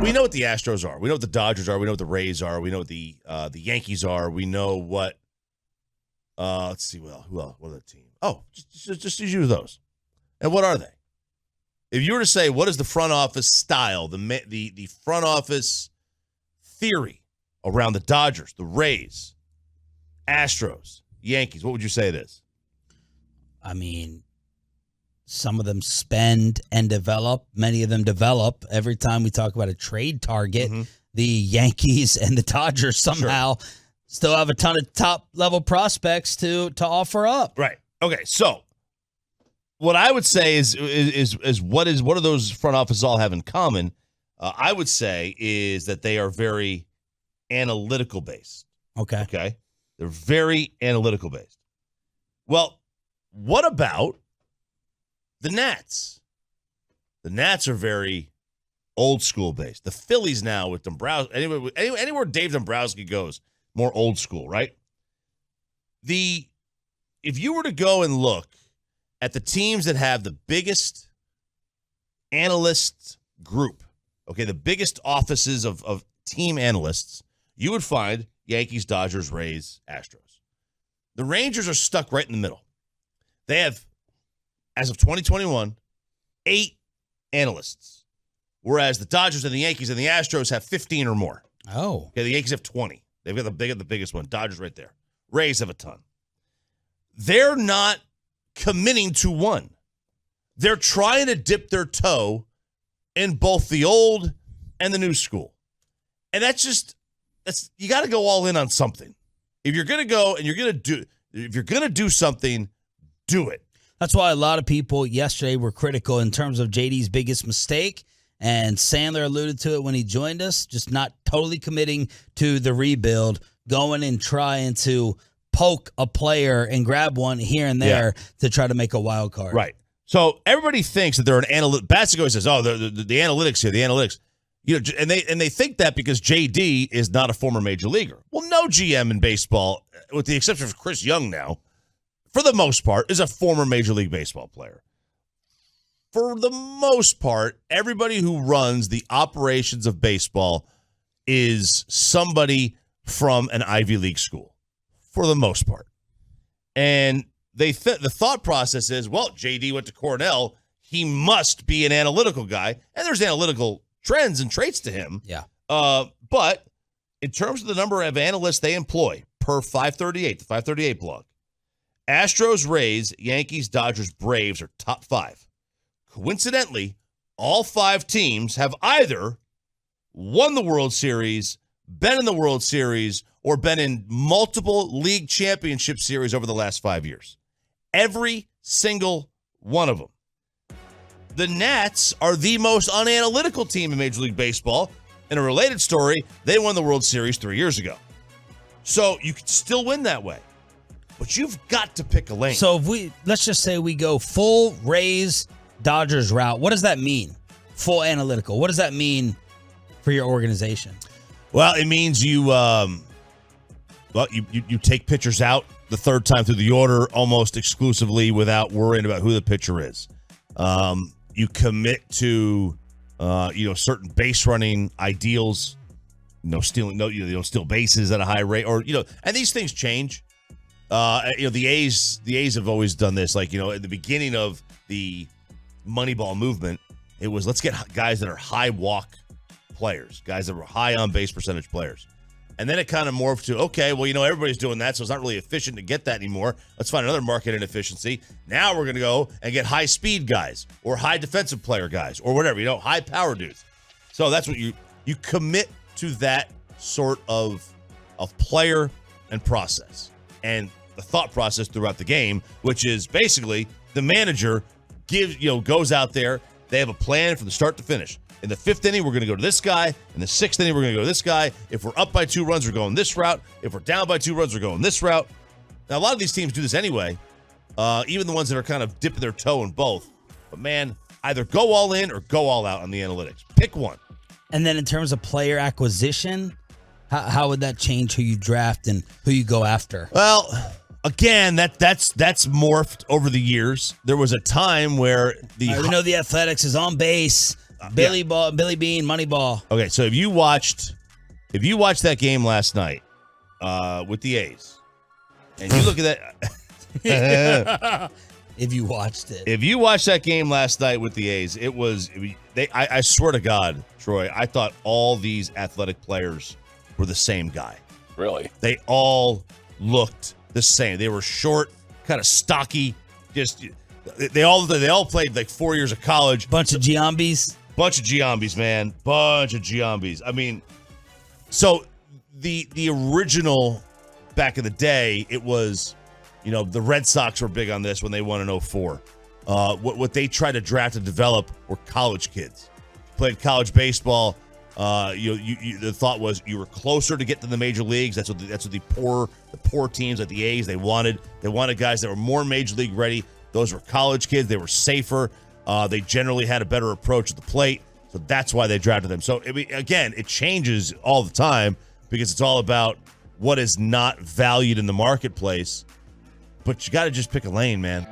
We know what the Astros are. We know what the Dodgers are. We know what the Rays are. We know what the Yankees are. We know what. Let's see. Well, who else? What are the teams? Oh, just use those. And what are they? If you were to say, what is the front office style, the front office theory around the Dodgers, the Rays, Astros, Yankees, what would you say it is? I mean, some of them spend and develop. Many of them develop. Every time we talk about a trade target, the Yankees and the Dodgers somehow still have a ton of top-level prospects to offer up. Right. Okay, so what I would say is what do those front offices all have in common? I would say is that they are very analytical based. Okay. They're very analytical based. Well, what about the Nats? The Nats are very old school based. The Phillies now with Dombrowski, anywhere Dave Dombrowski goes, more old school, right? If you were to go and look at the teams that have the biggest analyst group, okay, the biggest offices of team analysts, you would find Yankees, Dodgers, Rays, Astros. The Rangers are stuck right in the middle. They have, as of 2021, 8 analysts, whereas the Dodgers and the Yankees and the Astros have 15 or more. Oh. Okay, the Yankees have 20. They've got the biggest one. Dodgers right there. Rays have a ton. They're not committing to one. They're trying to dip their toe in both the old and the new school. And you got to go all in on something. If you're going to go and if you're going to do something, do it. That's why a lot of people yesterday were critical in terms of JD's biggest mistake. And Sandler alluded to it when he joined us, just not totally committing to the rebuild, going and trying to poke a player and grab one here and there to try to make a wild card. Right. So everybody thinks that they're an analytic. Bassick always says, "Oh, the analytics here, the analytics." You know, and they think that because JD is not a former major leaguer. Well, no GM in baseball, with the exception of Chris Young now, for the most part, is a former Major League Baseball player. For the most part, everybody who runs the operations of baseball is somebody from an Ivy League school, for the most part. And the thought process is, well, JD went to Cornell. He must be an analytical guy. And there's analytical trends and traits to him. Yeah. But in terms of the number of analysts they employ per 538, the 538 blog, Astros, Rays, Yankees, Dodgers, Braves are top 5. Coincidentally, all 5 teams have either won the World Series, been in the World Series, or been in multiple league championship series over the last 5 years. Every single one of them. The Nats are the most unanalytical team in Major League Baseball. In a related story, they won the World Series 3 years ago. So you can still win that way. But you've got to pick a lane. So let's just say we go full Rays, Dodgers route. What does that mean? Full analytical. What does that mean for your organization? Well, it means you take pitchers out the third time through the order almost exclusively without worrying about who the pitcher is. You commit to certain base running ideals. Steal bases at a high rate, and these things change. The A's have always done this. At the beginning of the Moneyball movement, it was let's get guys that are high walk players, guys that were high on base percentage players. And then it kind of morphed to, okay, well, everybody's doing that, so it's not really efficient to get that anymore. Let's find another market inefficiency. Now we're going to go and get high speed guys or high defensive player guys or whatever, high power dudes. So that's what you commit to, that sort of player and process. And the thought process throughout the game, which is basically the manager goes out there. They have a plan from the start to finish. In the 5th inning, we're going to go to this guy. In the 6th inning, we're going to go to this guy. If we're up by 2 runs, we're going this route. If we're down by 2 runs, we're going this route. Now, a lot of these teams do this anyway, even the ones that are kind of dipping their toe in both. But, man, either go all in or go all out on the analytics. Pick one. And then in terms of player acquisition, how would that change who you draft and who you go after? Well, again, that's morphed over the years. There was a time where we know the Athletics is on base. Billy Bean, Moneyball. Okay, so if you watched that game last night with the A's, and you look at that. If you watched it. If you watched that game last night with the A's, I swear to God, Troy, I thought all these athletic players were the same guy. Really? They all looked the same. They were short, kind of stocky, just they all played like 4 years of college. Bunch of Giambis, man. Bunch of Giambis. I mean, so the original back in the day, it was, the Red Sox were big on this when they won in 2004. What they tried to draft and develop were college kids. Played college baseball. The thought was you were closer to get to the major leagues. That's what the poor teams like the A's they wanted. They wanted guys that were more major league ready. Those were college kids. They were safer. They generally had a better approach at the plate. So that's why they drafted them. So again, it changes all the time because it's all about what is not valued in the marketplace. But you got to just pick a lane, man.